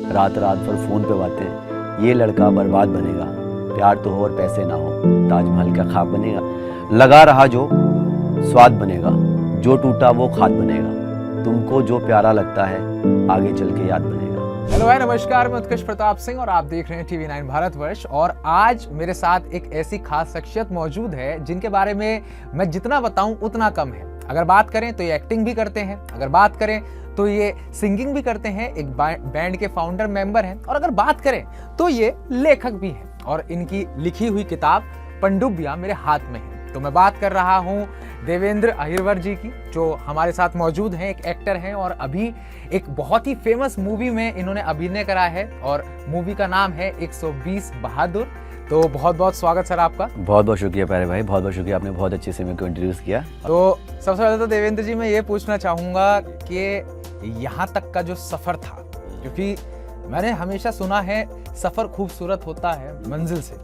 रात रात भर फ़ोन पे बातें, ये लड़का बर्बाद बनेगा, प्यार तो हो और पैसे ना हो, ताजमहल का ख्वाब बनेगा, लगा रहा जो स्वाद बनेगा, जो टूटा वो खाद बनेगा, तुमको जो प्यारा लगता है आगे चल के याद बनेगा। हेलो भाई, नमस्कार। मैं उत्कृष्ट प्रताप सिंह और आप देख रहे हैं TV9 भारतवर्ष। और आज मेरे साथ एक ऐसी खास शख्सियत मौजूद है जिनके बारे में मैं जितना बताऊं उतना कम है। अगर बात करें तो ये एक्टिंग भी करते हैं, अगर बात करें तो ये सिंगिंग भी करते हैं, एक बैंड के फाउंडर मेंबर हैं, और अगर बात करें तो ये लेखक भी हैं। और इनकी लिखी हुई किताब पनडुब्बियां मेरे हाथ में है। तो मैं बात कर रहा हूं देवेंद्र अहिरवर जी की, जो हमारे साथ मौजूद हैं, एक एक्टर हैं और अभी एक बहुत ही फेमस मूवी में इन्होंने अभिनय करा है और मूवी का नाम है 120 बहादुर। तो बहुत बहुत स्वागत सर आपका। बहुत बहुत शुक्रिया प्यारे भाई, बहुत बहुत शुक्रिया, आपने बहुत अच्छे से मेरे को इंट्रोड्यूस किया। तो सबसे पहले तो देवेंद्र जी मैं ये पूछना चाहूँगा कि यहाँ तक का जो सफ़र था, क्योंकि मैंने हमेशा सुना है सफ़र खूबसूरत होता है मंजिल से,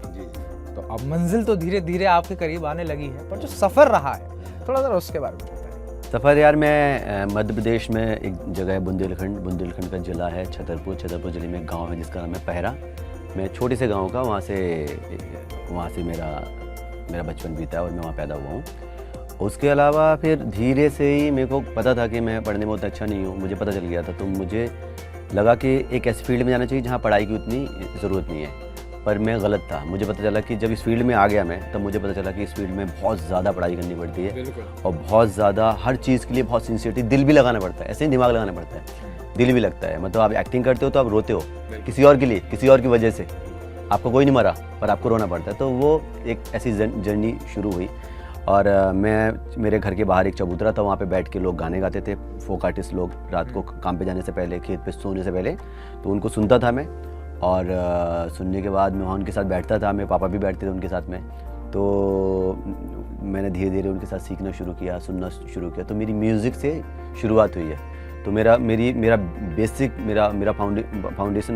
तो अब मंजिल तो धीरे धीरे आपके करीब आने लगी है, पर जो सफ़र रहा है थोड़ा सा उसके बारे में बताएं। सफ़र यार, मैं मध्य प्रदेश में एक जगह है बुंदेलखंड का ज़िला है छतरपुर ज़िले में एक गांव है जिसका नाम है पहरा। मैं छोटे से गांव का, वहाँ से मेरा बचपन बीता है और मैं वहाँ पैदा हुआ हूँ। उसके अलावा फिर धीरे से ही मेरे को पता था कि मैं पढ़ने में उतना अच्छा नहीं हूँ, मुझे पता चल गया था। तो मुझे लगा कि एक ऐसी फील्ड में जाना चाहिए जहाँ पढ़ाई की उतनी ज़रूरत नहीं है, पर मैं गलत था। मुझे पता चला कि जब इस फील्ड में आ गया मैं, तब मुझे पता चला कि इस फील्ड में बहुत ज़्यादा पढ़ाई करनी पड़ती है और बहुत ज़्यादा हर चीज़ के लिए बहुत सिंसियरिटी, दिल भी लगाना पड़ता है, ऐसे ही दिमाग लगाना पड़ता है, दिल भी लगता है। मतलब आप एक्टिंग करते हो तो आप रोते हो किसी और के लिए, किसी और की वजह से, आपको कोई नहीं मरा पर आपको रोना पड़ता है। तो वो एक ऐसी जर्नी शुरू हुई और मेरे घर के बाहर एक चबूतरा था, वहाँ पे बैठ के लोग गाने गाते थे, फोक आर्टिस्ट लोग। रात को काम पे जाने से पहले, खेत पे सोने से पहले, तो उनको सुनता था मैं। और सुनने के बाद मैं वहाँ उनके साथ बैठता था, मेरे पापा भी बैठते थे उनके साथ में। तो मैंने धीरे धीरे उनके साथ सीखना शुरू किया, सुनना शुरू किया। तो मेरी म्यूज़िक से शुरुआत हुई है। तो मेरा बेसिक मेरा फाउंडेशन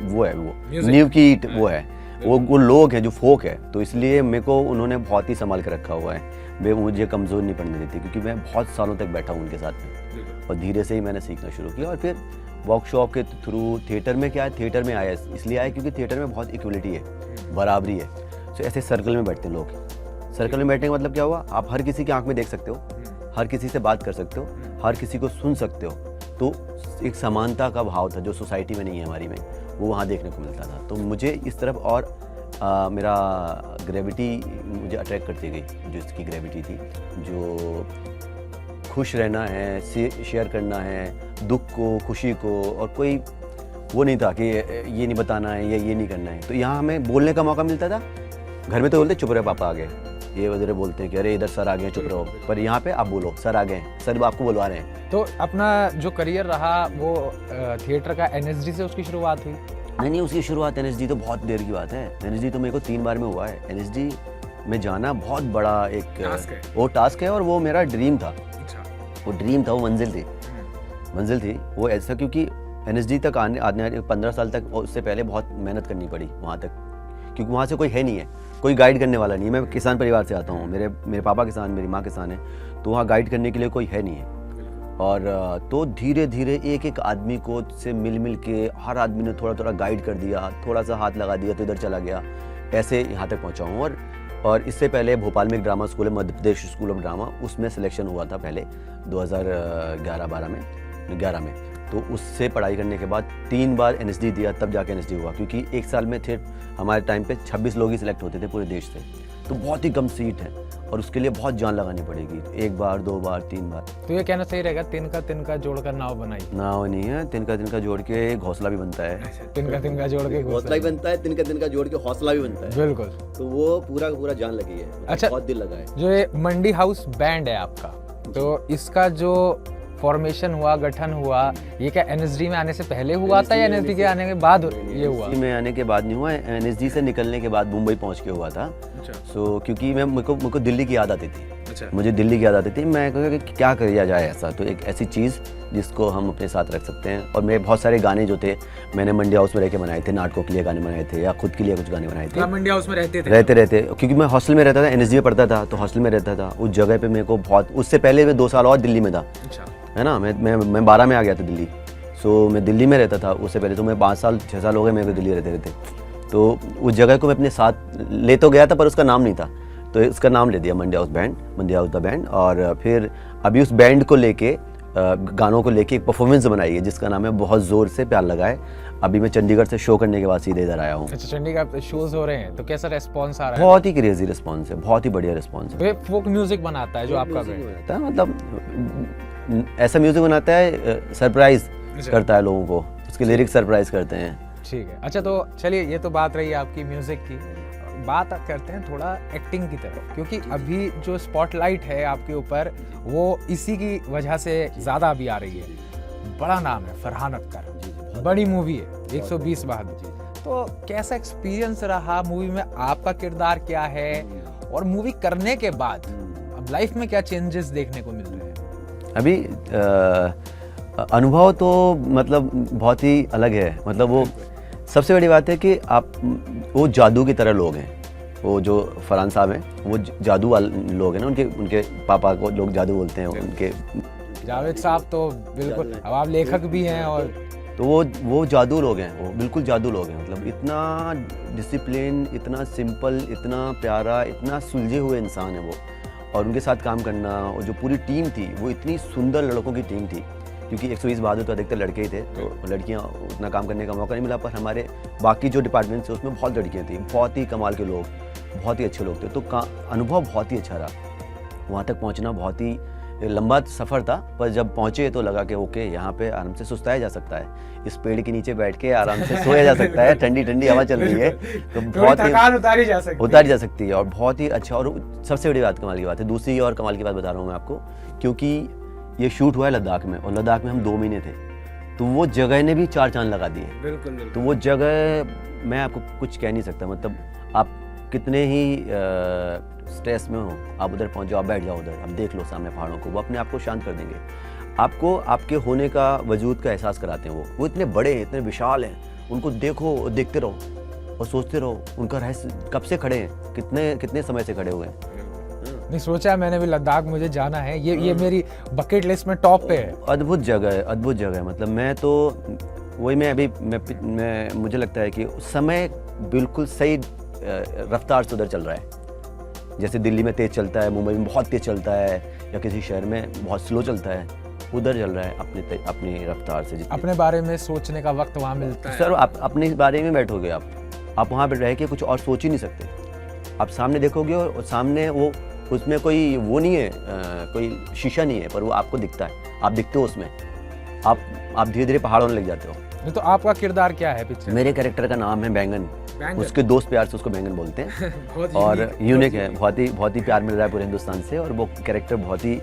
वो है, वो नींव की ईंट वो है, वो लोग हैं जो फोक है। तो इसलिए मेरे को उन्होंने बहुत ही संभाल के रखा हुआ है, वे मुझे कमज़ोर नहीं पड़ने देती, क्योंकि मैं बहुत सालों तक बैठा हूँ उनके साथ में। और धीरे से ही मैंने सीखना शुरू किया और फिर वर्कशॉप के थ्रू थिएटर में क्या है, थिएटर में आया इसलिए आया क्योंकि थिएटर में बहुत इक्वलिटी है, बराबरी है। तो ऐसे सर्कल में बैठते हैं लोग। सर्कल में बैठने का मतलब क्या हुआ, आप हर किसी की आंख में देख सकते हो, हर किसी से बात कर सकते हो, हर किसी को सुन सकते हो। तो एक समानता का भाव था जो सोसाइटी में नहीं है हमारी में, वो वहाँ देखने को मिलता था। तो मुझे इस तरफ और मेरा ग्रेविटी मुझे अट्रैक्ट करती गई, जो इसकी ग्रेविटी थी, जो खुश रहना है, शेयर करना है, दुख को, खुशी को, और कोई वो नहीं था कि ये नहीं बताना है या ये नहीं करना है। तो यहाँ हमें बोलने का मौका मिलता था। घर में तो बोलते चुप रहे पापा आ गए, ये वगैरह बोलते हैं कि अरे इधर सर आ गए चुप रहो, पर यहाँ पे आप बोलो सर आ गए, सर आपको बुलवा रहे हैं। तो अपना जो करियर रहा वो थिएटर का NSD से उसकी शुरुआत हुई? नहीं, उसकी शुरुआत NSD तो बहुत देर की बात है। NSD तो मेरे को 3 बार में हुआ है। NSD में जाना बहुत बड़ा एक वो टास्क है और वो मेरा ड्रीम था। वो ड्रीम था, वो मंजिल थी वो ऐसा, क्योंकि NSD तक आने 15 साल तक, और उससे पहले बहुत मेहनत करनी पड़ी वहाँ तक, क्योंकि वहाँ से कोई है नहीं है, कोई गाइड करने वाला नहीं है। मैं किसान परिवार से आता हूँ, मेरे पापा किसान, मेरी माँ किसान है, तो वहाँ गाइड करने के लिए कोई है नहीं है। और तो धीरे धीरे एक आदमी को से मिल के हर आदमी ने थोड़ा थोड़ा गाइड कर दिया, थोड़ा सा हाथ लगा दिया तो इधर चला गया, ऐसे यहाँ तक पहुँचा हूँ। और इससे पहले भोपाल में एक ड्रामा स्कूल है, Madhya Pradesh school of drama, उसमें सिलेक्शन हुआ था पहले 2011 में। तो उससे पढ़ाई करने के बाद 3 बार NSD दिया, तब जाके NSD हुआ, क्योंकि एक साल में थे हमारे टाइम पे 26 लोग ही सिलेक्ट होते थे पूरे देश से, तो बहुत ही कम सीट है और उसके लिए बहुत जान लगानी पड़ेगी, 1 बार 2 बार 3 बार। तो ये कहना सही रहेगा, तिनका जोड़कर नाव बनाई? नाव नहीं है, तिनका जोड़ के घोंसला भी बनता है। तिनका जोड़ के घोंसला भी बनता है, तिनका जोड़ के हौसला भी बनता है। बिल्कुल। तो वो पूरा जान लगी है। अच्छा, बहुत दिल लगा है। जो ये मंडी हाउस बैंड है आपका, तो इसका जो फॉर्मेशन हुआ, गठन हुआ, ये क्या NSD में आने से पहले हुआ था या NSD के आने के बाद ये हुआ? NSD में आने के बाद नहीं हुआ, NSD से निकलने के बाद मुंबई पहुंच के हुआ था। सो क्योंकि मेरे को दिल्ली की याद आती थी। मुझे दिल्ली की याद आती थी। मैं कहा कि क्या किया जाए ऐसा, तो एक ऐसी चीज़ जिसको हम अपने साथ रख सकते हैं। और मेरे बहुत सारे गाने जो थे मैंने मंडी हाउस में रह के बनाए थे, नाटकों के लिए गाने बनाए थे या खुद के लिए कुछ गाने बनाए थे। मंडी हाउस में रहते क्योंकि मैं हॉस्टल में रहता था, NSD में पढ़ता था, तो हॉस्टल में रहता था। उस जगह पे मेरे को बहुत, उससे पहले मैं 2 साल और दिल्ली में था, है ना। मैं 12 में आ गया था दिल्ली। सो मैं दिल्ली में रहता था उससे पहले, तो मैं 5 साल 6 साल हो गए मेरे को दिल्ली रहते तो उस जगह को मैं अपने साथ ले तो गया था पर उसका नाम नहीं था, तो इसका नाम ले दिया Mandi house band, Mandi house the band. और फिर अभी उस बैंड को लेके गानों को लेके एक परफॉर्मेंस बनाई है जिसका नाम है बहुत ज़ोर से प्यार लगाए। अभी मैं चंडीगढ़ से शो करने के बाद सीधे इधर आया हूँ। अच्छा, चंडीगढ़ पे शोज हो रहे हैं, तो कैसा रेस्पॉन्स आ रहा है? बहुत ही क्रेजी रिस्पॉन्स है, बहुत ही बढ़िया रिस्पॉन्स है। ये फोक म्यूजिक बनाता है जो आपका बैंड? बनाता है, मतलब ऐसा म्यूजिक बनाता है सरप्राइज करता है लोगों को, उसके लिरिक्स सरप्राइज करते हैं। ठीक है। अच्छा, तो चलिए ये तो बात रही आपकी म्यूजिक की, बात करते हैं थोड़ा एक्टिंग की तरफ, क्योंकि अभी जो स्पॉटलाइट है आपके ऊपर वो इसी की वजह से ज़्यादा अभी आ रही है। बड़ा नाम है फरहान अख्तर, बड़ी मूवी है 120 बहादुर। तो कैसा एक्सपीरियंस रहा मूवी में, आपका किरदार क्या है, और मूवी करने के बाद अब लाइफ में क्या चेंजेस देखने को मिल रहे हैं? अभी अनुभव तो मतलब बहुत ही अलग है। मतलब वो सबसे बड़ी बात है कि आप वो जादू की तरह लोग हैं। वो जो फरहान साहब हैं वो जादू वाले लोग हैं ना, उनके पापा को लोग जादू बोलते हैं। उनके जावेद साहब तो बिल्कुल, अब आप लेखक भी हैं, और तो वो जादू लोग हैं, वो बिल्कुल जादू लोग हैं। मतलब इतना डिसिप्लिन, इतना सिंपल, इतना प्यारा, इतना सुलझे हुए इंसान है वो। और उनके साथ काम करना, और जो पूरी टीम थी वो इतनी सुंदर लड़कों की टीम थी, क्योंकि 120 बहादुर तो अधिकतर लड़के ही थे, तो लड़कियां उतना काम करने का मौका नहीं मिला। पर हमारे बाकी जो डिपार्टमेंट थे उसमें बहुत लड़कियां थी, बहुत ही कमाल के लोग, बहुत ही अच्छे लोग थे। तो अनुभव बहुत ही अच्छा रहा। वहाँ तक पहुँचना बहुत ही लंबा सफ़र था, पर जब पहुँचे तो लगा कि ओके, यहाँ पे आराम से सुस्ताया जा सकता है, इस पेड़ के नीचे बैठ के आराम से सोया जा सकता है, ठंडी ठंडी हवा चल रही है, तो बहुत ही थकान उतारी जा सकती है और बहुत ही अच्छा। और सबसे बड़ी बात, कमाल की बात है, दूसरी और कमाल की बात बता रहा हूँ मैं आपको, क्योंकि ये शूट हुआ है लद्दाख में, और लद्दाख में हम 2 महीने थे, तो वो जगह ने भी 4 चांद लगा दिए। बिल्कुल। तो वो जगह मैं आपको कुछ कह नहीं सकता। मतलब आप कितने ही स्ट्रेस में हो, आप उधर पहुंच जाओ, आप बैठ जाओ उधर, आप देख लो सामने पहाड़ों को, वो अपने आप को शांत कर देंगे। आपको आपके होने का, वजूद का एहसास कराते हैं। वो इतने बड़े हैं, इतने विशाल हैं, उनको देखो और देखते रहो और सोचते रहो उनका रहस्य कब से खड़े हैं, कितने समय से खड़े हुए हैं। नहीं, सोचा मैंने भी लद्दाख मुझे जाना है, ये मेरी बकेट लिस्ट में टॉप पे है। अद्भुत जगह है, अद्भुत जगह है। मतलब मैं तो वही, मैं मुझे लगता है कि समय बिल्कुल सही रफ्तार से उधर चल रहा है। जैसे दिल्ली में तेज़ चलता है, मुंबई में बहुत तेज़ चलता है, या किसी शहर में बहुत स्लो चलता है, उधर चल रहा है अपनी रफ्तार से। अपने बारे में सोचने का वक्त वहाँ मिलता है। सर, आप अपने बारे में बैठोगे, आप वहाँ पर रह के कुछ और सोच ही नहीं सकते। आप सामने देखोगे और सामने वो, उसमें कोई वो नहीं है, कोई शीशा नहीं है, पर वो आपको दिखता है, आप दिखते हो उसमें, आप धीरे धीरे पहाड़ होने लग जाते हो। नहीं, तो आपका किरदार क्या है पिक्चर? मेरे कैरेक्टर का नाम है बैंगन। उसके दोस्त प्यार से उसको बैंगन बोलते हैं और यूनिक है, बहुत ही प्यार मिल रहा है पूरे हिंदुस्तान से। और वो कैरेक्टर बहुत ही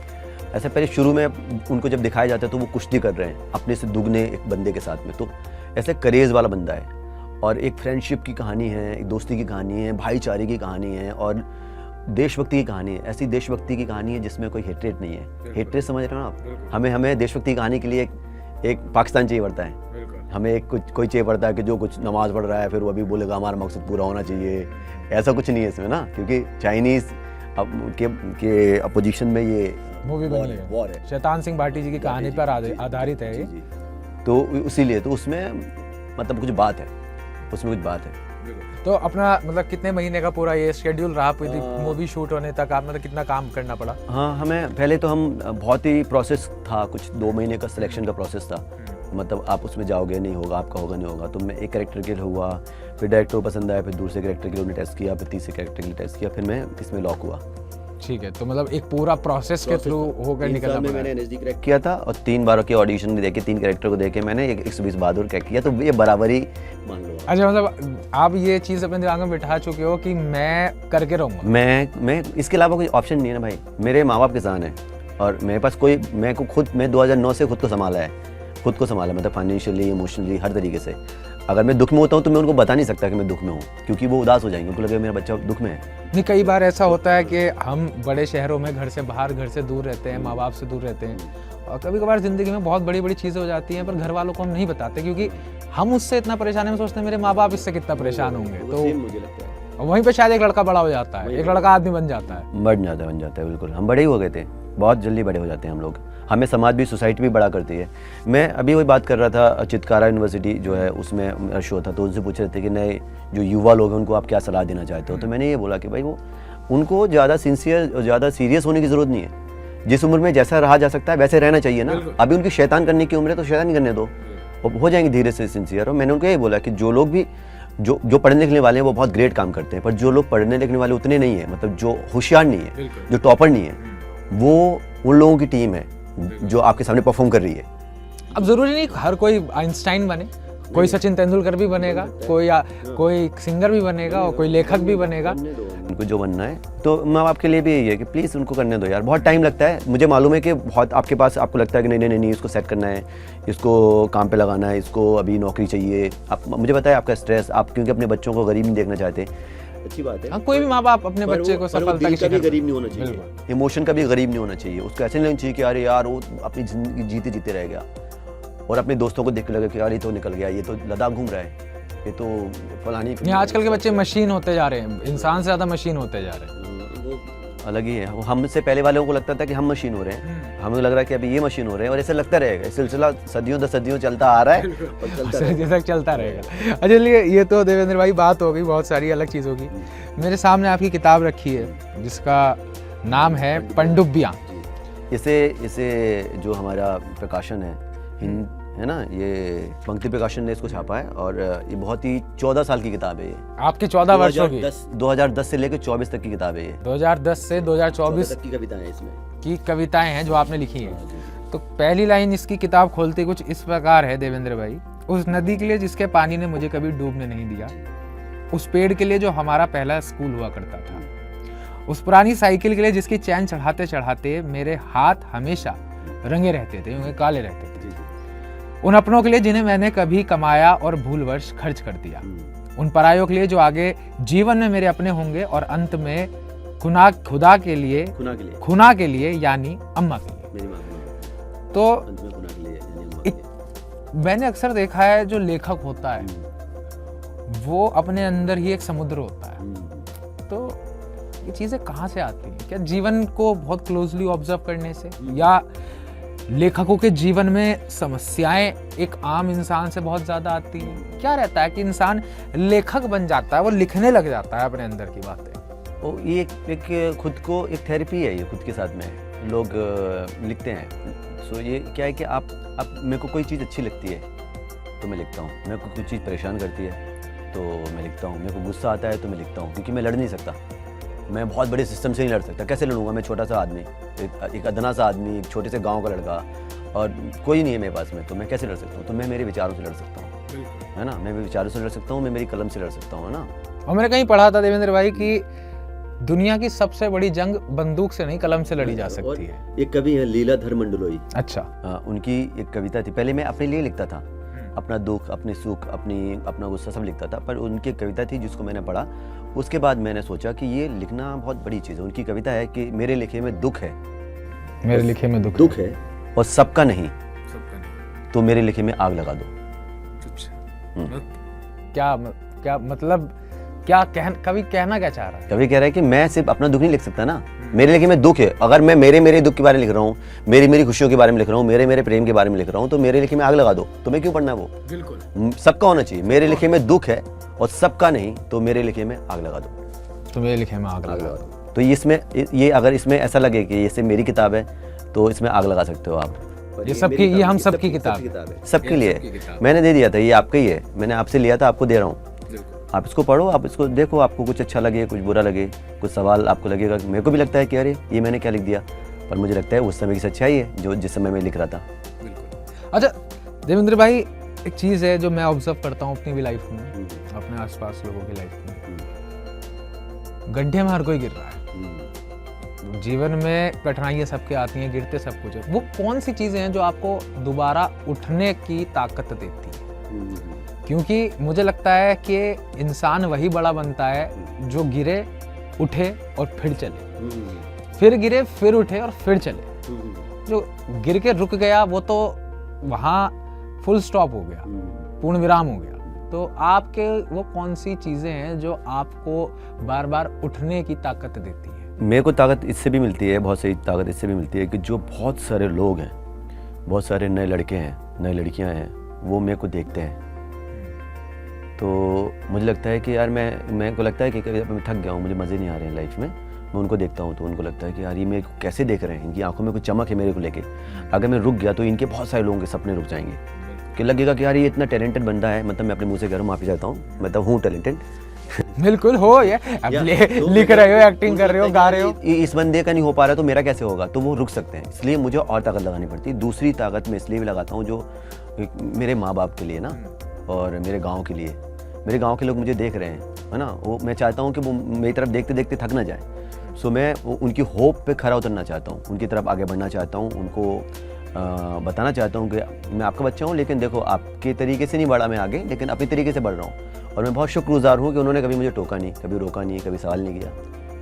ऐसे, पहले शुरू में उनको जब दिखाया जाता है तो वो कुश्ती कर रहे हैं अपने से दुगने एक बंदे के साथ में, तो ऐसे करेज वाला बंदा है। और एक फ्रेंडशिप की कहानी है, एक दोस्ती की कहानी है, भाईचारे की कहानी है, और देशभक्ति की कहानी है। ऐसी देशभक्ति की कहानी है जिसमें कोई हेट्रेट नहीं है। हेट्रेट समझ रहे हो ना आप? हमें देशभक्ति की कहानी के लिए एक पाकिस्तान चाहिए पड़ता है, हमें कोई चाहिए पड़ता है कि जो कुछ नमाज पढ़ रहा है फिर वो अभी बोलेगा हमारा मकसद पूरा होना चाहिए। ऐसा कुछ नहीं है इसमें ना, क्योंकि चाइनीज़ के अपोजिशन में ये मूवी बनी है, वॉर है। शैतान सिंह भाटी जी की कहानी पर आधारित है ये। तो इसीलिए तो उसमें मतलब कुछ बात है, उसमें कुछ बात है। तो अपना मतलब कितने महीने का पूरा ये शेड्यूल रहा मूवी शूट होने तक? आप मतलब कितना काम करना पड़ा? हाँ, हमें पहले तो हम बहुत ही प्रोसेस था, कुछ 2 महीने का सिलेक्शन का प्रोसेस था। मतलब आप उसमें जाओगे, नहीं होगा, आपका होगा नहीं होगा। तो मैं एक कैरेक्टर के लिए हुआ, फिर डायरेक्टर को पसंद आया, फिर दूसरे कैरेक्टर के लिए उन्होंने टेस्ट किया, फिर तीसरे कैरेक्टर के लिए टेस्ट किया, फिर मैं इसमें लॉक हुआ। ठीक है, तो मतलब एक पूरा प्रोसेस के थ्रू होकर निकलना पड़ा। मैंने NSD क्रैक किया था और 3 बार के ऑडिशन भी देके 3 कैरेक्टर को देके मैंने 120 बहादुर क्रैक किया, तो ये बराबरी मान लो। अच्छा, मतलब आप ये चीज़ अपने दिमाग में बिठा चुके हो कि मैं करके रहूँगा। मैं इसके अलावा कोई ऑप्शन नहीं है ना भाई। मेरे माँ बाप किसान हैं और मेरे पास कोई, मैं 2009 से खुद को संभाला, मतलब फाइनेंशियली, इमोशनली, हर तरीके से। अगर मैं दुख में होता हूँ तो मैं उनको बता नहीं सकता कि मैं दुख में हूँ, क्योंकि वो उदास हो जाएंगे, उनको लगेगा मेरा बच्चा दुख में है। नहीं, कई बार ऐसा होता है कि हम बड़े शहरों में घर से दूर रहते हैं, माँ बाप से दूर रहते हैं, और कभी कभार ज़िंदगी में बहुत बड़ी चीज़ें हो जाती हैं, पर घर वालों को हम नहीं बताते, क्योंकि हम उससे इतना परेशान है, हम सोचते हैं मेरे माँ बाप इससे कितना परेशान होंगे। तो मुझे लगता है वहीं पे शायद एक लड़का बड़ा हो जाता है, एक लड़का आदमी बन जाता है। बन जाता है बिल्कुल। हम बड़े ही हो गए थे, बहुत जल्दी बड़े हो जाते हैं हम लोग। हमें समाज भी, सोसाइटी भी बड़ा करती है। मैं अभी वही बात कर रहा था, चितकारा यूनिवर्सिटी जो है उसमें मेरा शो था, तो उनसे पूछ रहे थे कि नए जो युवा लोग हैं उनको आप क्या सलाह देना चाहते हो। तो मैंने ये बोला कि भाई वो उनको ज़्यादा सिंसियर और ज़्यादा सीरियस होने की ज़रूरत नहीं है। जिस उम्र में जैसा रहा जा सकता है वैसे रहना चाहिए ना। अभी उनकी शैतान करने की उम्र है तो शैतान करने दो, और हो जाएंगे धीरे से सिंसियर। और मैंने उनको ये बोला कि जो लोग भी जो पढ़ने लिखने वाले हैं वो बहुत ग्रेट काम करते हैं, पर जो लोग पढ़ने लिखने वाले उतने नहीं है, मतलब जो होशियार नहीं है, जो टॉपर नहीं है, वो उन लोगों की टीम है जो आपके सामने परफॉर्म कर रही है। अब जरूरी नहीं हर कोई आइंस्टाइन बने, कोई सचिन तेंदुलकर भी बनेगा, कोई सिंगर भी बनेगा और कोई लेखक भी बनेगा। उनको जो बनना है, तो माँ बाप के लिए भी यही है कि प्लीज़ उनको करने दो यार। बहुत टाइम लगता है, मुझे मालूम है कि बहुत आपके पास, आपको लगता है कि नहीं इसको सेट करना है, इसको काम पे लगाना है, इसको अभी नौकरी चाहिए। आप मुझे बताएं आपका स्ट्रेस, आप क्योंकि अपने बच्चों को गरीब नहीं देखना चाहते। अच्छी बात है। हाँ, कोई भी माँ बाप अपने बच्चे को सफलता की शिखर गरीब नहीं होना चाहिए, इमोशन का भी गरीब नहीं होना चाहिए। उसको ऐसे नहीं होना चाहिए कि अरे यार वो अपनी जिंदगी जीते जीते रह गया, और अपने दोस्तों को देख के लगे कि यार ये तो निकल गया, ये तो लद्दाख घूम रहा है, ये तो फलानी। आजकल के बच्चे मशीन होते जा रहे हैं, इंसान से ज़्यादा मशीन होते जा रहे हैं। वो अलग ही है। हमसे पहले वालों को लगता था कि हम मशीन हो रहे हैं, हमें लग रहा है कि अभी ये मशीन हो रहे हैं, और ऐसा लगता रहेगा। सिलसिला सदियों दर सदियों चलता आ रहा है और चलता रहेगा। अच्छा, ये तो देवेंद्र भाई बात हो गई बहुत सारी अलग चीज़ों की। मेरे सामने आपकी किताब रखी है जिसका नाम है पनडुब्बियाँ। इसे जो हमारा प्रकाशन है ना, ये पंक्ति प्रकाशन ने इसको छापा है, और ये बहुत ही 14 साल की किताब है। ये आपके 14 वर्षों की 2010 से लेकर 24 तक की किताब है। ये 2010 से 2024 तक की कविताएं हैं, इसमें की कविताएं हैं जो आपने लिखी हैं। तो पहली लाइन इसकी किताब खोलते कुछ इस प्रकार है, देवेंद्र भाई। उस नदी के लिए जिसके पानी ने मुझे कभी डूबने नहीं दिया, उस पेड़ के लिए जो हमारा पहला स्कूल हुआ करता था, उस पुरानी साइकिल के लिए जिसकी चैन चढ़ाते चढ़ाते मेरे हाथ हमेशा रंगे रहते थे, उनके काले रहते थे, उन अपनों के लिए जिन्हें मैंने कभी कमाया और भूलवश खर्च कर दिया, उन परायों के लिए जो आगे जीवन में मेरे अपने होंगे, और अंत में खुदा के लिए खुना के लिए यानी अम्मा के लिए। तो मैंने अक्सर देखा है जो लेखक होता है वो अपने अंदर ही एक समुद्र होता है। तो ये चीज़ें कहाँ से आती हैं? क्या जीवन को बहुत क्लोजली ऑब्जर्व करने से, या लेखकों के जीवन में समस्याएं एक आम इंसान से बहुत ज़्यादा आती हैं? क्या रहता है कि इंसान लेखक बन जाता है, वो लिखने लग जाता है अपने अंदर की बातें? वो ये एक खुद को एक थेरेपी है, ये खुद के साथ में लोग लिखते हैं। सो ये क्या है कि आप मेरे को कोई चीज़ अच्छी लगती है तो मैं लिखता हूँ, मेरे को कोई चीज़ परेशान करती है तो मैं लिखता हूँ, मेरे को गुस्सा आता है तो मैं लिखता हूँ, क्योंकि मैं लड़ नहीं सकता। मैं बहुत बड़े सिस्टम से नहीं लड़ सकता। कैसे लड़ूंगा? मैं छोटा सा आदमी, एक अदना सा आदमी, एक छोटे से गांव का लड़का, और कोई नहीं है मेरे पास में, तो मैं कैसे लड़ सकता हूँ? तो मैं मेरे विचारों से लड़ सकता हूँ, है ना। मैं विचारों से लड़ सकता हूँ, मैं मेरी कलम से लड़ सकता हूँ, है ना। और मैंने कहीं पढ़ा था देवेंद्र भाई कि दुनिया की सबसे बड़ी जंग बंदूक से नहीं कलम से लड़ी जा सकती है। एक कवि है लीलाधर मंडलोई। अच्छा। उनकी एक कविता थी। पहले मैं अपने लिए लिखता था, अपना दुख, अपने सुख, अपना गुस्सा सब लिखता था, पर उनकी कविता थी जिसको मैंने पढ़ा, उसके बाद मैंने सोचा कि ये लिखना बहुत बड़ी चीज़ है। उनकी कविता है कि मेरे लिखे में दुख है, मेरे लिखे में दुख है और सबका नहीं, तो मेरे लिखे में आग लगा दो। क्या मतलब, कवि कहना क्या चाह रहा है? कवि कह रहा है कि मैं सिर्फ अपना दुख नहीं लिख सकता ना, मेरे लिखे में दुख है। अगर मैं मेरे दुख के बारे में लिख रहा हूँ, मेरी खुशियों के बारे में लिख रहा हूँ, मेरे प्रेम के बारे में लिख रहा हूँ, तो मेरे लिखे में आग लगा दो। तो मैं क्यों पढ़ना है वो? बिल्कुल सबका होना चाहिए। मेरे लिखे में दुख है और सबका नहीं, तो मेरे लिखे में आग लगा दो। तो मेरे लिखे में आग लगा दो। तो ये अगर इसमें ऐसा लगे कि ये सिर्फ मेरी किताब है, तो इसमें आग लगा सकते हो आप। ये हम सबकी किताब है, सबके लिए मैंने दे दिया था। ये आपका ही है, मैंने आपसे लिया था, आपको दे रहा हूँ। आप इसको पढ़ो, आप इसको देखो, आपको कुछ अच्छा लगे, कुछ बुरा लगे, कुछ सवाल आपको लगेगा। मेरे को भी लगता है कि अरे ये मैंने क्या लिख दिया, पर मुझे लगता है उस समय की सच्चाई है जो जिस समय मैं लिख रहा था। अच्छा देवेंद्र भाई, एक चीज़ है जो मैं ऑब्जर्व करता हूँ अपनी भी लाइफ में, अपने आसपास लोगों की लाइफ में, गड्ढे में हर कोई गिर रहा है। जीवन में कठिनाइयाँ सबके आती हैं, गिरते सब कुछ है। वो कौन सी चीज़ें हैं जो आपको दोबारा उठने की ताकत देती है? क्योंकि मुझे लगता है कि इंसान वही बड़ा बनता है जो गिरे, उठे और फिर चले, फिर गिरे, फिर उठे और फिर चले। जो गिर के रुक गया वो तो वहाँ फुल स्टॉप हो गया, पूर्ण विराम हो गया। तो आपके वो कौन सी चीज़ें हैं जो आपको बार बार उठने की ताकत देती है? मेरे को ताकत इससे भी मिलती है, बहुत सही ताकत इससे भी मिलती है कि जो बहुत सारे लोग हैं, बहुत सारे नए लड़के हैं, नई लड़कियां हैं, वो मेरे को देखते हैं। तो मुझे लगता है कि यार मेरे को लगता है कि कभी मैं थक गया हूँ, मुझे मज़े नहीं आ रहे हैं लाइफ में, मैं उनको देखता हूँ तो उनको लगता है कि यार ये मेरे को कैसे देख रहे हैं, इनकी आंखों में कुछ चमक है मेरे को लेके। अगर मैं रुक गया तो इनके बहुत सारे लोगों के सपने रुक जाएंगे, कि लगेगा कि यार ये इतना टैलेंटेड बंदा है। मतलब मैं अपने मुँह से कह रहा हूँ, माफ़ी चाहता हूँ, मैं तो हूँ टैलेंटेड। बिल्कुल हो, ये लिख रहे हो, एक्टिंग कर रहे हो, गा रहे हो। इस बंदे का नहीं हो पा रहा तो मेरा कैसे होगा, तो वो रुक सकते हैं। इसलिए मुझे और ताकत लगानी पड़ती है। दूसरी ताकत मैं इसलिए भी लगाता हूँ जो मेरे माँ बाप के लिए ना, और मेरे गाँव के लिए। मेरे गांव के लोग मुझे देख रहे हैं, है ना, वो मैं चाहता हूँ कि वो मेरी तरफ देखते देखते थक ना जाए। सो मैं उनकी होप पे खरा उतरना चाहता हूँ, उनकी तरफ आगे बढ़ना चाहता हूँ, उनको बताना चाहता हूँ कि मैं आपका बच्चा हूँ, लेकिन देखो आपके तरीके से नहीं बढ़ा मैं आगे, लेकिन अपनी तरीके से बढ़ रहा हूँ। और मैं बहुत शुक्रगुजार हूँ कि उन्होंने कभी मुझे टोका नहीं, कभी रोका नहीं, कभी सवाल नहीं किया।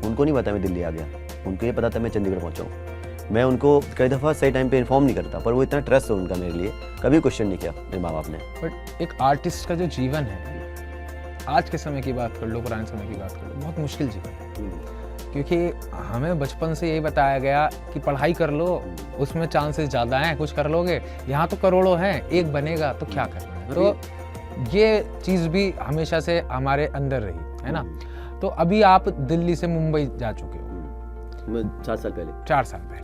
उनको नहीं पता मैं दिल्ली आ गया, उनको ये पता था मैं चंडीगढ़ पहुँचा हूँ। मैं उनको कई दफ़ा सही टाइम पे इन्फॉर्म नहीं करता, पर वो इतना ट्रस्ट है उनका मेरे लिए, कभी क्वेश्चन नहीं किया मेरे माँ बाप ने। बट एक आर्टिस्ट का जो जीवन है, आज के समय की बात कर लो, पुराने समय की बात कर लो, बहुत मुश्किल जीवन है। क्योंकि हमें बचपन से यही बताया गया कि पढ़ाई कर लो, उसमें चांसेस ज़्यादा हैं, कुछ कर लोगे। यहाँ तो करोड़ों हैं, एक बनेगा तो क्या करना है। तो ये चीज़ भी हमेशा से हमारे अंदर रही है ना। तो अभी आप दिल्ली से मुंबई जा चुके हो, 7 साल पहले, 4 साल पहले,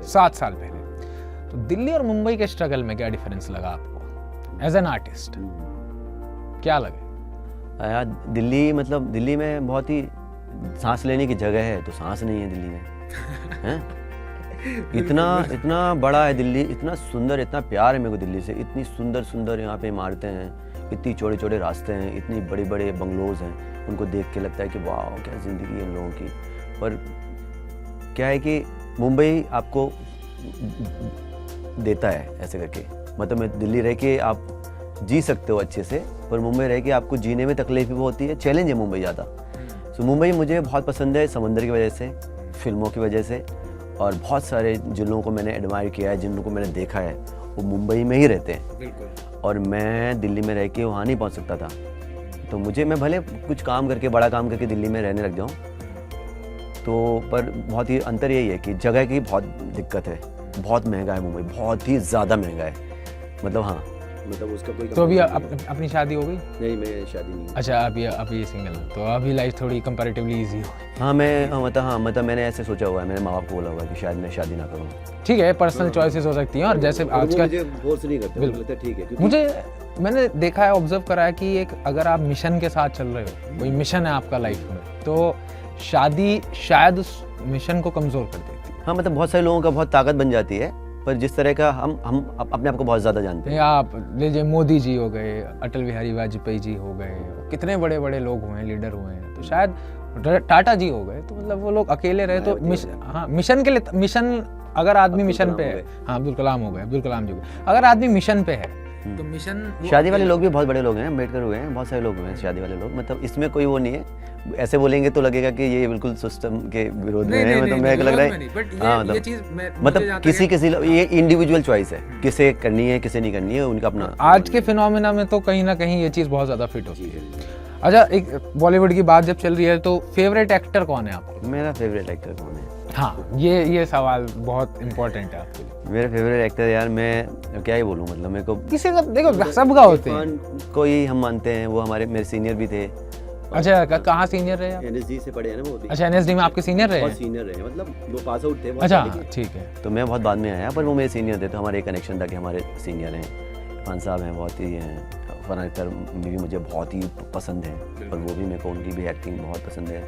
7 साल पहले। तो दिल्ली और मुंबई के स्ट्रगल में क्या डिफरेंस लगा आपको एज एन आर्टिस्ट, क्या लगे? यार दिल्ली, मतलब दिल्ली में बहुत ही सांस लेने की जगह है, तो सांस नहीं है दिल्ली में, हैं? इतना बड़ा है दिल्ली, इतना सुंदर, इतना प्यार है मेरे को दिल्ली से। इतनी सुंदर सुंदर यहाँ पे इमारतें हैं, इतनी चौड़े चौड़े रास्ते हैं, इतनी बड़े बड़े बंगलोज हैं। उनको देख के लगता है कि वाह क्या ज़िंदगी है इन लोगों की। पर क्या है कि मुंबई आपको देता है ऐसे करके, मतलब मैं दिल्ली रह के आप जी सकते हो अच्छे से, पर मुंबई रह के आपको जीने में तकलीफ भी बहुत होती है। चैलेंज है मुंबई ज़्यादा। सो मुंबई मुझे बहुत पसंद है, समंदर की वजह से, फिल्मों की वजह से, और बहुत सारे जिन लोगों को मैंने एडमायर किया है, जिन लोगों को मैंने देखा है, वो मुंबई में ही रहते हैं। बिल्कुल। और मैं दिल्ली में रह के वहाँ नहीं पहुँच सकता था। तो मैं भले कुछ काम करके, बड़ा काम करके दिल्ली में रहने लग जाऊँ, तो पर बहुत ही अंतर यही है कि जगह की बहुत दिक्कत है। बहुत महंगा है मुंबई, बहुत ही ज़्यादा महंगा है। मतलब हाँ, मतलब उसका कोई। तो अभी अपनी शादी हो गई? नहीं, मैं शादी नहीं। अच्छा, अभी सिंगल, तो अभी लाइफ थोड़ी कंपैरेटिवली इजी हो। हाँ, मतलब मैंने ऐसे सोचा हुआ है, मेरे माँ बाप को बोला हुआ है कि शायद मैं शादी ना करूँ। ठीक है, पर्सनल चॉइसेस हो सकती हैं, और जैसे आजकल फोर्स नहीं करते, मुझे लगता है ठीक है। मैंने देखा है, ऑब्जर्व करा है कि एक अगर आप मिशन के साथ चल रहे हो, कोई मिशन है आपका लाइफ में, तो शादी शायद उस मिशन को कमजोर कर देती है। हाँ, मतलब बहुत सारे लोगों का बहुत ताकत बन जाती है, पर जिस तरह का हम अपने आप को बहुत ज़्यादा जानते हैं। आप लीजिए, मोदी जी हो गए, अटल बिहारी वाजपेयी जी हो गए, कितने बड़े बड़े लोग हुए हैं, लीडर हुए हैं। तो शायद टाटा जी हो गए, तो मतलब वो लोग अकेले रहे तो मिशन के लिए, मिशन अगर आदमी मिशन पे है, हाँ अब्दुल कलाम हो गए, अब्दुल कलाम जी हो गए, अगर आदमी मिशन पे है तो मिशन। शादी वाले लोग भी बहुत बड़े लोग हैं, अम्बेडकर हुए हैं, बहुत सारे लोग हुए हैं शादी वाले लोग। मतलब इसमें कोई वो नहीं है, ऐसे बोलेंगे तो लगेगा कि ये बिल्कुल सिस्टम के विरोध में है। मतलब मेरे को लग रहा है हाँ, मतलब किसी ये इंडिविजुअल चॉइस है, किसे करनी है किसे नहीं करनी है, उनका अपना। आज के फिनोमेना में तो कहीं ना कहीं ये चीज़ बहुत ज़्यादा फिट होती है। अच्छा, एक बॉलीवुड की बात जब चल रही है, तो फेवरेट एक्टर कौन है आपको? मेरा फेवरेट एक्टर कौन है? हाँ, ये सवाल बहुत इम्पोर्टेंट है आपके लिए। मेरा फेवरेट एक्टर, यार मैं क्या ही बोलूँ, मतलब मेरे को किसी का, देखो सबका होते हैं, कोई हम मानते हैं, वो मेरे सीनियर भी थे। अच्छा, कहाँ सीनियर रहे? एनएसडी से पढ़े हैं ना वो भी। अच्छा, एनएसडी में आपके सीनियर रहे? सीनियर रहे, मतलब वो पास आउट थे। अच्छा, ठीक है। तो मैं बहुत बाद में आया, पर वो मेरे सीनियर थे, तो हमारे एक कनेक्शन था कि हमारे सीनियर हैं। इरफान साहब हैं, बहुत ही हैं। फरहान अख्तर भी मुझे बहुत ही पसंद है, और वो भी मेरे को, उनकी भी एक्टिंग बहुत पसंद है।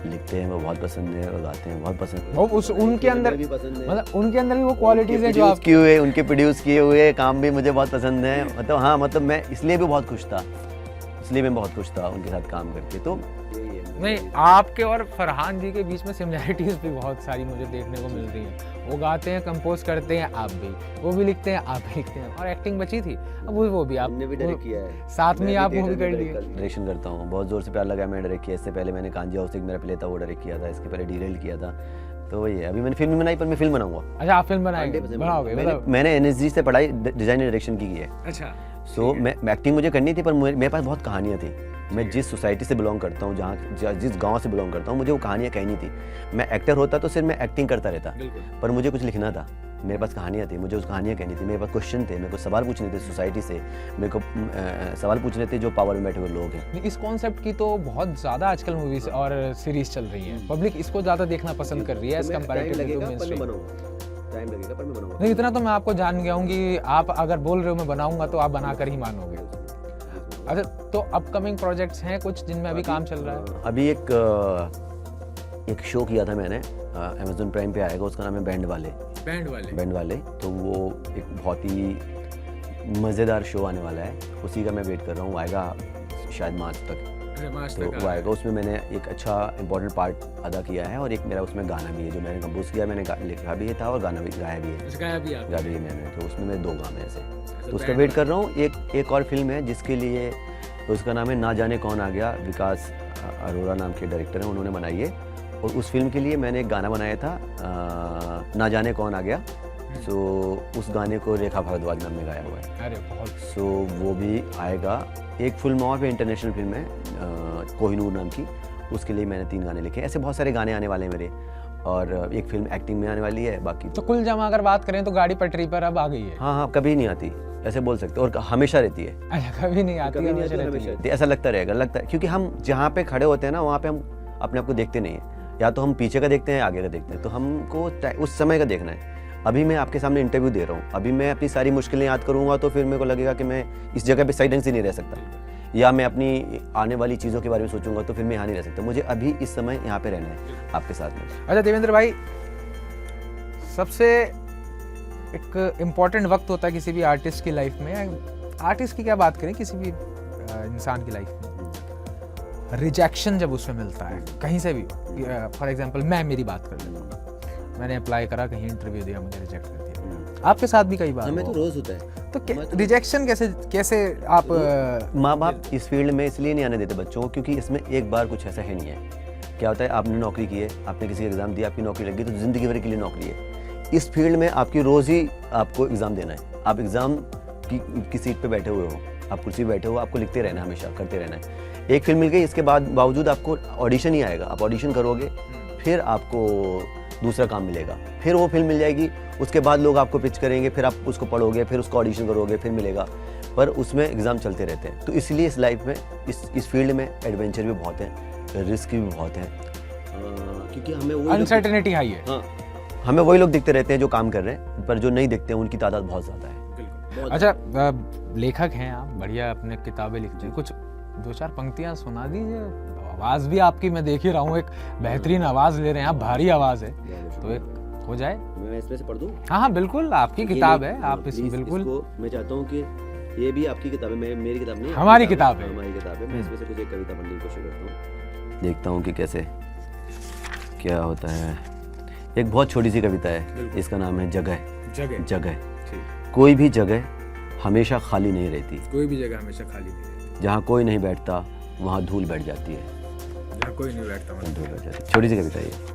लिखते हैं वो बहुत पसंद है, और गाते हैं बहुत पसंद है। वो उनके अंदर भी पसंद है, मतलब उनके अंदर भी वो क्वालिटीज है जो आप किए हुए, उनके प्रोड्यूस किए हुए काम भी मुझे बहुत पसंद है। मतलब हाँ, मतलब मैं इसलिए भी बहुत खुश था, उनके साथ काम करके। तो नहीं, आपके और फरहान जी के बीच में सिमिलैरिटीज भी बहुत सारी मुझे देखने को मिल रही हैं। वो गाते हैं, कंपोज करते हैं, आप भी, वो भी लिखते हैं, आप भी लिखते हैं, और एक्टिंग बची थी, अब वो भी आपने भी डायरेक्ट किया है, साथ में आप वो भी कर लिए। डायरेक्शन करता हूँ, बहुत जोर से प्यार लगा, मैं डायरेक्ट किया। इससे पहले मैंने कांजी हाउस, एक मेरा प्ले था, वो डायरेक्ट किया था। इसके पहले डीरेल किया था। तो वही है, अभी मैंने फिल्म बनाई, पर मैं फिल्म बनाऊंगा। अच्छा, आप फिल्म बनाएंगे, बनाओगे? मैंने एनएसजी से पढ़ाई डिजाइन डायरेक्शन की है। अच्छा, सो मैं एक्टिंग मुझे करनी थी, पर मेरे पास बहुत कहानियाँ थी। मैं जिस सोसाइटी से बिलोंग करता हूँ, जिस गांव से बिलोंग करता हूँ, मुझे वो कहानियाँ कहनी थी। मैं एक्टर होता तो सिर्फ मैं एक्टिंग करता रहता, पर मुझे कुछ लिखना था। मेरे पास कहानियाँ थी, मुझे उस कहानियाँ कहनी थी। मेरे पास क्वेश्चन थे, मेरे को सवाल पूछने थे सोसाइटी से, मेरे को सवाल पूछने थे जो पावर में बैठे हुए लोग हैं। इस कॉन्सेप्ट की तो बहुत ज़्यादा आजकल मूवीज और सीरीज चल रही है, पब्लिक इसको ज़्यादा देखना पसंद कर रही है as comparative to mainstream. Time लगेगा पर मैं बनाऊंगा। नहीं, इतना तो मैं आपको जान गया हूँ कि आप अगर बोल रहे हो मैं बनाऊंगा तो आप बनाकर ही मानोगे। अच्छा, तो अपकमिंग प्रोजेक्ट्स हैं कुछ जिनमें अभी काम चल रहा है? अभी एक शो किया था मैंने, अमेज़न प्राइम पे आएगा, उसका नाम है बैंड वाले। तो वो एक बहुत ही मज़ेदार शो आने वाला है, उसी का मैं वेट कर रहा हूँ। आएगा शायद मार्च तक। तो वो आएगा, उसमें मैंने एक अच्छा इंपॉर्टेंट पार्ट अदा किया है, और एक मेरा उसमें गाना भी है जो मैंने कंपोज किया। मैंने लिखा भी था और गाना भी गाया भी है मैंने। तो उसमें मेरे 2 गाने ऐसे, तो उसका वेट कर रहा हूँ। एक और फिल्म है जिसके लिए, उसका नाम है ना जाने कौन आ गया। विकास अरोरा नाम के डायरेक्टर हैं, उन्होंने बनाई है। और उस फिल्म के लिए मैंने एक गाना बनाया था, ना जाने कौन आ गया। सो उस गाने को रेखा भारद्वाज नाम में गाया हुआ है। अरे बहुत। सो वो भी आएगा। एक फिल्म और पे इंटरनेशनल फिल्म है कोहिनूर नाम की, उसके लिए मैंने 3 गाने लिखे। ऐसे बहुत सारे गाने आने वाले हैं मेरे, और एक फिल्म एक्टिंग में आने वाली है। बाकी तो कुल जमा अगर बात करें तो गाड़ी पटरी पर अब आ गई है। हाँ, कभी नहीं आती, ऐसे बोल सकते, और हमेशा रहती है। अच्छा, कभी नहीं आती, हमेशा रहती है। ऐसा लगता है, क्योंकि हम जहाँ पे खड़े होते हैं ना, वहाँ पे हम अपने आप को देखते नहीं है। या तो हम पीछे का देखते हैं या आगे का देखते हैं, तो हमको उस समय का देखना है। अभी मैं आपके सामने इंटरव्यू दे रहा हूँ, अभी मैं अपनी सारी मुश्किलें याद करूँगा तो फिर मेरे को लगेगा कि मैं इस जगह पे सही ढंग से नहीं रह सकता, या मैं अपनी आने वाली चीज़ों के बारे में सोचूंगा तो फिर मैं यहाँ नहीं रह सकता। मुझे अभी इस समय यहाँ पे रहना है आपके साथ में। अच्छा देवेंद्र भाई, सबसे एक इम्पॉर्टेंट वक्त होता है किसी भी आर्टिस्ट की लाइफ में। आर्टिस्ट की क्या बात करें, किसी भी इंसान की लाइफ में रिजेक्शन जब उसमें मिलता है कहीं से भी। फॉर एग्जांपल मैं मेरी बात कर लेता हूँ, मैंने अप्लाई करा, कहीं इंटरव्यू दिया, मुझे रिजेक्ट कर दिया। आपके साथ भी कई बार हमें तो रोज होता है। तो रिजेक्शन कैसे आप माँ बाप इस फील्ड में इसलिए नहीं आने देते बच्चों को, क्योंकि इसमें एक बार कुछ ऐसा है नहीं है। क्या होता है, आपने नौकरी की है, आपने किसी एग्जाम दिया, आपकी नौकरी लग गई, तो जिंदगी भर के लिए नौकरी है। इस फील्ड में आपकी रोज ही आपको एग्जाम देना है। आप एग्जाम की सीट पे बैठे हुए हो, आप कुर्सी पे बैठे हो, आपको लिखते रहना है, हमेशा करते रहना है। एक फिल्म मिल गई, इसके बावजूद आपको ऑडिशन ही आएगा, आप ऑडिशन करोगे, फिर आपको दूसरा काम मिलेगा, फिर वो फिल्म मिल जाएगी, उसके बाद लोग आपको पिच करेंगे, फिर आप उसको पढ़ोगे, फिर उसको ऑडिशन करोगे, फिर मिलेगा। पर उसमें एग्जाम चलते रहते हैं। तो इसलिए इस लाइफ में, इस फील्ड में एडवेंचर भी बहुत है, रिस्क भी बहुत है, क्योंकि हमें अनसर्टेनिटी हाई है। हाँ, हमें वही लोग दिखते रहते हैं जो काम कर रहे हैं, पर जो नहीं दिखते हैं उनकी तादाद बहुत ज़्यादा है। अच्छा, लेखक हैं आप, बढ़िया अपने किताबें लिखते हैं, कुछ 2-4 पंक्तियां सुना दीजिए। आवाज़ भी आपकी मैं देख ही रहा हूँ, एक बेहतरीन आवाज़ ले रहे हैं आप, भारी आवाज़ है, तो एक हो जाए। मैं इसमें से पढ़ दूँ? हाँ, बिल्कुल, आपकी किताब है, आप इसमें बिल्कुल। मैं चाहता हूँ कि ये भी आपकी किताब है, मेरी किताब नहीं, हमारी किताब है, हमारी किताब है। मैं इसमें से कुछ एक कविता पढ़ने की कोशिश करता हूँ, देखता हूँ कि कैसे क्या होता है। एक बहुत छोटी सी कविता है, इसका नाम है जगह। कोई भी जगह हमेशा खाली नहीं रहती, कोई भी जगह हमेशा खाली नहीं रहती। जहाँ कोई नहीं बैठता वहाँ धूल बैठ जाती है, जहाँ कोई नहीं बैठता वहाँ धूल बैठ जाती है। छोटी सी कविता है।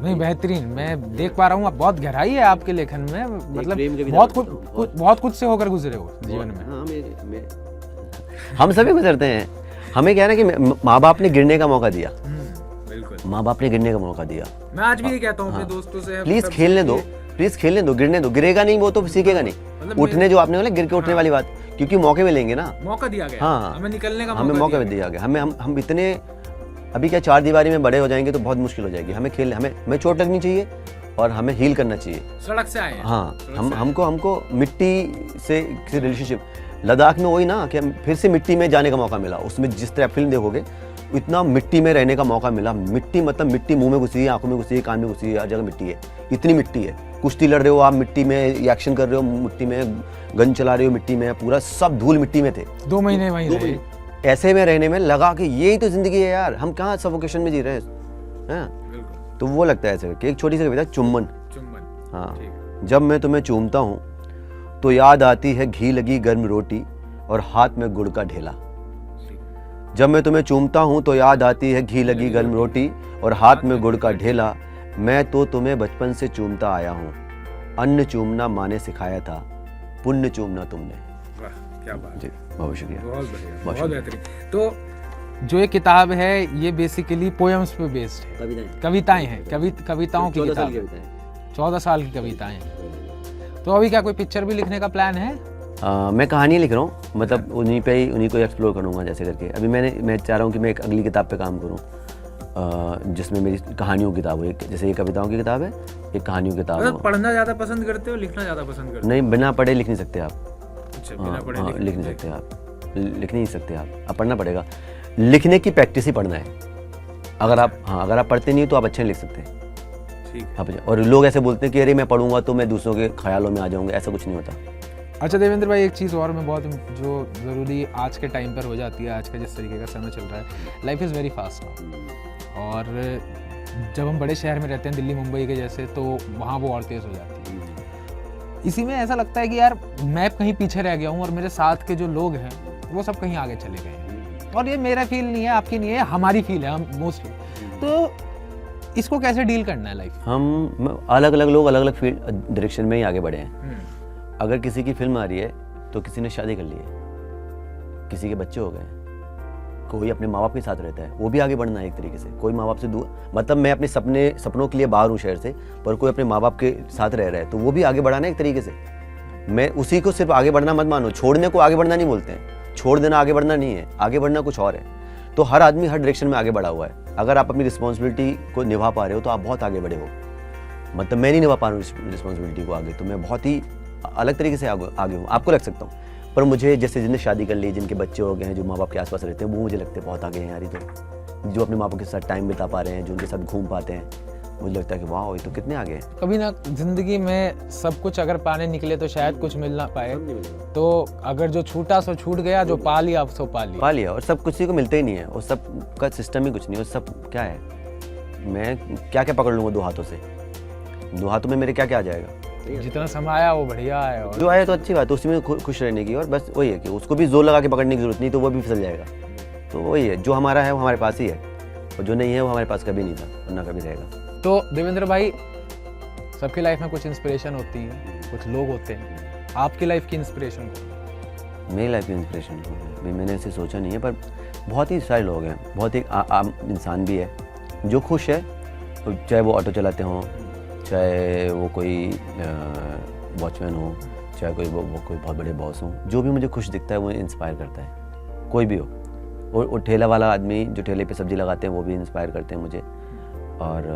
नहीं, बेहतरीन, मैं देख पा रहा हूँ, बहुत गहराई है आपके लेखन में, मतलब बहुत कुछ से होकर गुजरे हो जीवन में। हाँ, हम सभी गुजरते हैं। हमें क्या है ना कि माँ बाप ने गिरने का मौका दिया, माँ बाप ने गिरने का मौका दिया। मैं आज भी ये कहता हूँ अपने दोस्तों से, प्लीज खेलने दो, गिरने दो, गिरेगा नहीं वो तो सीखेगा नहीं। उठने, जो आपने बोला गिर के उठने वाली बात, क्योंकि मौके मिलेंगे ना, मौका दिया गया। हाँ, हमें निकलने का हमें मौका दिया गया। हम इतने अभी क्या 4 दीवारी में बड़े हो जाएंगे तो बहुत मुश्किल हो जाएगी। हमें चोट लगनी चाहिए और हमें हील करना चाहिए। सड़क से आए हैं। हाँ, हमको मिट्टी से किसी रिलेशनशिप, लद्दाख में वही ना कि हम फिर से मिट्टी में जाने का मौका मिला। उसमें जिस तरह फिल्म देखोगे, इतना मिट्टी में रहने का मौका मिला। मिट्टी मतलब मिट्टी मुंह में घुसी है, आंखों में घुसी है, कान में घुसी है, हर जगह मिट्टी है, इतनी मिट्टी है। कुश्ती लड़ रहे हो आप मिट्टी में, एक्शन कर रहे हो मिट्टी में, गन चला रहे हो मिट्टी में, पूरा सब धूल मिट्टी में थे। 2 महीने वहीं रहे। ऐसे में रहने में लगा कि यही तो जिंदगी है यार, हम कहाँ सफोकेशन में जी रहे हैं। तो वो लगता है ऐसे कि एक छोटी सी कविता, चुम्बन। हाँ, जब मैं तुम्हें चूमता हूँ तो याद आती है घी लगी गर्म रोटी और हाथ में गुड़ का ढेला। जब मैं तुम्हें चूमता हूँ तो याद आती है घी लगी गर्म रोटी और हाथ में गुड़ का ढेला। मैं तो तुम्हें बचपन से चूमता आया हूँ, अन्न चूमना माँ ने सिखाया था, पुण्य चूमना तुमने। क्या बात जी, बहुत शुक्रिया। बहुत बढ़िया, बहुत बहुत बेहतरीन। तो जो ये किताब है ये बेसिकली पोएम्स पे बेस्ड है, कविताएं हैं, कविताओं की किताब है, 14 साल की कविताएं हैं। तो अभी क्या कोई पिक्चर भी लिखने का प्लान है? मैं कहानी लिख रहा हूँ, मतलब उन्हीं को एक्सप्लोर करूँगा जैसे करके। अभी मैं चाह रहा हूँ कि मैं एक अगली किताब पे काम करूँ, जिसमें मेरी कहानियों की किताब हो। एक जैसे ये कविताओं की किताब है, एक कहानियों की किताब हो। पढ़ना ज़्यादा पसंद करते हो, लिखना ज़्यादा पसंद करते नहीं, बिना पढ़े लिख नहीं सकते आप। अच्छा, बिना पढ़े लिख नहीं सकते आप, लिख नहीं सकते आप पढ़ना पड़ेगा। लिखने की प्रैक्टिस ही पढ़ना है। अगर आप पढ़ते नहीं तो आप अच्छे नहीं लिख सकते। ठीक। और लोग ऐसे बोलते हैं कि अरे मैं पढ़ूंगा तो मैं दूसरों के ख्यालों में आ जाऊंगा, ऐसा कुछ नहीं होता। अच्छा देवेंद्र भाई, एक चीज़ और मैं बहुत जो ज़रूरी आज के टाइम पर हो जाती है, आज का जिस तरीके का समय चल रहा है, life is very fast now. और जब हम बड़े शहर में रहते हैं, दिल्ली मुंबई के जैसे, तो वहाँ वो और तेज़ हो जाती है। इसी में ऐसा लगता है कि यार मैं कहीं पीछे रह गया हूँ और मेरे साथ के जो लोग हैं वो सब कहीं आगे चले गए हैं। और ये मेरा फील नहीं है, आपकी नहीं है, हमारी फील है हम मोस्टली। तो इसको कैसे डील करना है लाइफ? हम अलग अलग लोग अलग अलग फील्ड डायरेक्शन में ही आगे बढ़े हैं। अगर किसी की फिल्म आ रही है तो किसी ने शादी कर ली है, किसी के बच्चे हो गए, कोई अपने माँ बाप के साथ रहता है, वो भी आगे बढ़ना है एक तरीके से। कोई माँ बाप से दूर, मतलब मैं अपने सपनों के लिए बाहर हूँ शहर से, पर कोई अपने माँ बाप के साथ रह रहा है तो वो भी आगे बढ़ाना है एक तरीके से। मैं उसी को सिर्फ आगे बढ़ना मत मानो, छोड़ने को आगे बढ़ना नहीं बोलते हैं। छोड़ देना आगे बढ़ना नहीं है, आगे बढ़ना कुछ और है। तो हर आदमी हर डायरेक्शन में आगे बढ़ा हुआ है। अगर आप अपनी रिस्पॉन्सिबिलिटी को निभा पा रहे हो तो आप बहुत आगे बढ़े हो। मतलब मैं नहीं निभा पा रहा हूँ रिस्पॉन्सिबिलिटी को आगे, तो मैं बहुत ही अलग तरीके से आगे हूँ, आपको लग सकता हूँ। पर मुझे जैसे जिनने शादी कर ली, जिनके बच्चे हो गए हैं, जो माँ बाप के आसपास रहते हैं, वो मुझे लगता है बहुत आगे हैं यार। तो जो अपने माँ बाप के साथ टाइम बिता पा रहे हैं, जो उनके साथ घूम पाते हैं, मुझे लगता है कि वाह, ये तो कितने आगे हैं। कभी ना जिंदगी में सब कुछ अगर पाने निकले तो शायद कुछ मिल ना पाए। तो अगर जो छूटा सो छूट गया, जो पा लिया सो पा लिया। और सब किसी को मिलता ही नहीं है, और सब का सिस्टम ही कुछ नहीं है। सब क्या है, मैं क्या क्या पकड़ लूँगा 2 हाथों से? 2 हाथों में मेरे क्या क्या आ जाएगा? जितना समाया वो बढ़िया है, और जो आया तो अच्छी बात है, उसी में खुश रहने की। और बस वही है कि उसको भी जोर लगा के पकड़ने की जरूरत नहीं, तो वो भी फिसल जाएगा। तो वही है, जो हमारा है वो हमारे पास ही है, और जो नहीं है वो हमारे पास कभी नहीं था और ना कभी रहेगा। तो देवेंद्र भाई, सबकी लाइफ में कुछ इंस्पिरेशन होती है, कुछ लोग होते हैं। आपकी लाइफ की इंस्पिरेशन कौन? मेरी लाइफ की इंस्पिरेशन भी मैंने ऐसे सोचा नहीं है, पर बहुत ही सारे लोग हैं। बहुत एक आम इंसान भी है जो खुश है, चाहे वो ऑटो चलाते हों, चाहे वो कोई वॉचमैन हो, चाहे कोई बहुत बड़े बॉस हों। जो भी मुझे खुश दिखता है वो इंस्पायर करता है, कोई भी हो। और ठेला वाला आदमी जो ठेले पे सब्जी लगाते हैं वो भी इंस्पायर करते हैं मुझे। और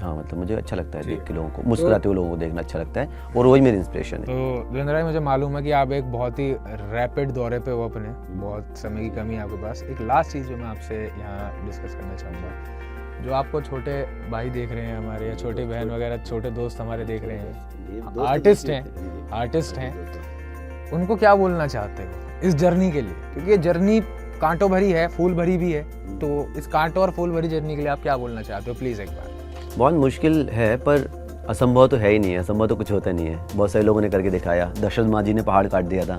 हाँ, मतलब मुझे अच्छा लगता है देख के लोगों को, मुस्कुराते हुए लोगों को देखना अच्छा लगता है, और वही मेरी इंस्पिरेशन है। तो देवेंद्र भाई, मुझे मालूम है कि आप एक बहुत ही रैपिड दौरे पे हो अपने, बहुत समय की कमी है आपके पास। एक लास्ट चीज़ जो मैं आपसे यहाँ डिस्कस करना चाहूँगा, जो आपको छोटे भाई देख रहे हैं हमारे, या छोटे बहन वगैरह, छोटे दोस्त हमारे देख रहे हैं, आर्टिस्ट हैं, उनको क्या बोलना चाहते हो इस जर्नी के लिए? क्योंकि ये जर्नी कांटों भरी है, फूल भरी भी है। तो इस कांटों और फूल भरी जर्नी के लिए आप क्या बोलना चाहते हो? प्लीज़ एक बार। बहुत मुश्किल है, पर असंभव तो है ही नहीं है। असंभव तो कुछ होता नहीं है, बहुत सारे लोगों ने करके दिखाया। दशरथ मांझी ने पहाड़ काट दिया था।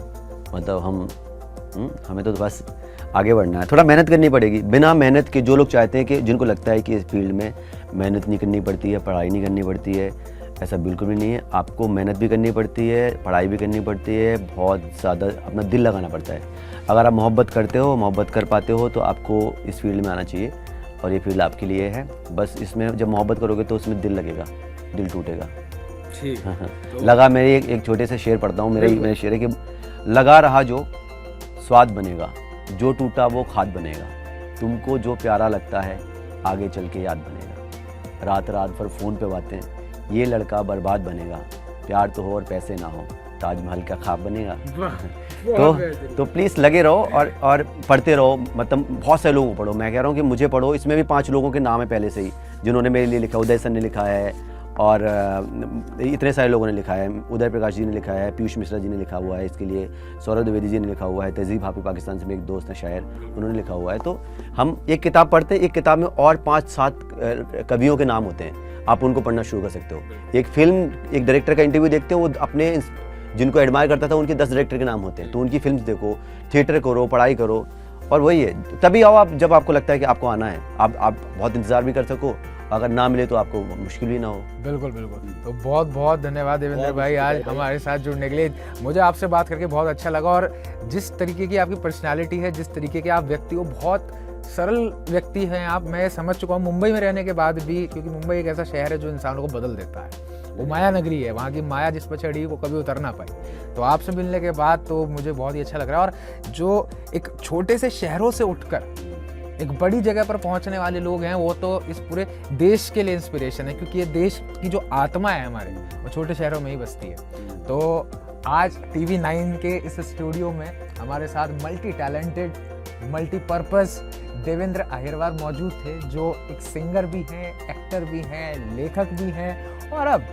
मतलब हमें तो बस आगे बढ़ना है, थोड़ा मेहनत करनी पड़ेगी। बिना मेहनत के, जो लोग चाहते हैं कि, जिनको लगता है कि इस फील्ड में मेहनत नहीं करनी पड़ती है, पढ़ाई नहीं करनी पड़ती है, ऐसा बिल्कुल भी नहीं है। आपको मेहनत भी करनी पड़ती है, पढ़ाई भी करनी पड़ती है, बहुत ज़्यादा अपना दिल लगाना पड़ता है। अगर आप मोहब्बत करते हो, मोहब्बत कर पाते हो, तो आपको इस फील्ड में आना चाहिए, और ये फील्ड आपके लिए है। बस इसमें जब मोहब्बत करोगे तो उसमें दिल लगेगा, दिल टूटेगा। ठीक है। तो लगा, मेरे एक छोटे से शेर पढ़ता हूँ। मेरे शेर है कि लगा रहा जो स्वाद बनेगा, जो टूटा वो खाद बनेगा, तुमको जो प्यारा लगता है आगे चल के याद बनेगा, रात रात भर फ़ोन पे बातें, ये लड़का बर्बाद बनेगा, प्यार तो हो और पैसे ना हो, ताजमहल का ख्वाब बनेगा। तो प्लीज़ लगे रहो और पढ़ते रहो। मतलब बहुत सारे लोगों को पढ़ो, मैं कह रहा हूँ कि मुझे पढ़ो। इसमें भी 5 लोगों के नाम है पहले से ही, जिन्होंने मेरे लिए लिखा। उदय सर ने लिखा है, और इतने सारे लोगों ने लिखा है। उदय प्रकाश जी ने लिखा है, पीयूष मिश्रा जी ने लिखा हुआ है इसके लिए, सौरभ द्विवेदी जी ने लिखा हुआ है, तहजीब हाफी पाकिस्तान से मेरे एक दोस्त हैं शायर, उन्होंने लिखा हुआ है। तो हम एक किताब पढ़ते हैं, एक किताब में और 5-7 कवियों के नाम होते हैं, आप उनको पढ़ना शुरू कर सकते हो। एक फिल्म, एक डायरेक्टर का इंटरव्यू देखते हो, वो अपने जिनको एडमायर करता था उनके 10 डायरेक्टर के नाम होते हैं। तो उनकी फिल्म्स देखो, थिएटर करो, पढ़ाई करो, और वही है। तभी आओ आप, जब आपको लगता है कि आपको आना है। आप बहुत इंतज़ार भी कर सको, अगर ना मिले तो आपको मुश्किल ही ना हो। बिल्कुल बिल्कुल। तो बहुत बहुत धन्यवाद देवेंद्र भाई आज हमारे साथ जुड़ने के लिए। मुझे आपसे बात करके बहुत अच्छा लगा, और जिस तरीके की आपकी पर्सनालिटी है, जिस तरीके के आप व्यक्ति हो, बहुत सरल व्यक्ति हैं आप। मैं समझ चुका हूँ मुंबई में रहने के बाद भी, क्योंकि मुंबई एक ऐसा शहर है जो इंसानों को बदल देता है। वो माया नगरी है, वहाँ की माया जिस पर चढ़ी वो कभी उतर ना पाई। तो आपसे मिलने के बाद तो मुझे बहुत ही अच्छा लग रहा है। और जो एक छोटे से शहरों से उठकर एक बड़ी जगह पर पहुंचने वाले लोग हैं, वो तो इस पूरे देश के लिए इंस्पिरेशन है, क्योंकि ये देश की जो आत्मा है हमारे, वो छोटे शहरों में ही बसती है। तो आज TV9 के इस स्टूडियो में हमारे साथ multi talented, multipurpose Devendra Ahirwar मौजूद थे, जो एक सिंगर भी हैं, एक्टर भी हैं, लेखक भी हैं और अब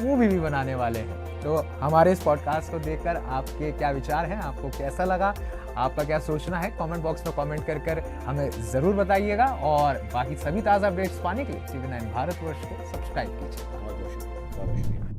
मूवी भी बनाने वाले हैं। तो हमारे इस पॉडकास्ट को देखकर आपके क्या विचार हैं, आपको कैसा लगा, आपका क्या सोचना है, कमेंट बॉक्स में कमेंट कर हमें ज़रूर बताइएगा। और बाकी सभी ताज़ा अपडेट्स पाने के लिए TV9 भारतवर्ष को सब्सक्राइब कीजिए। बहुत शुक्रिया।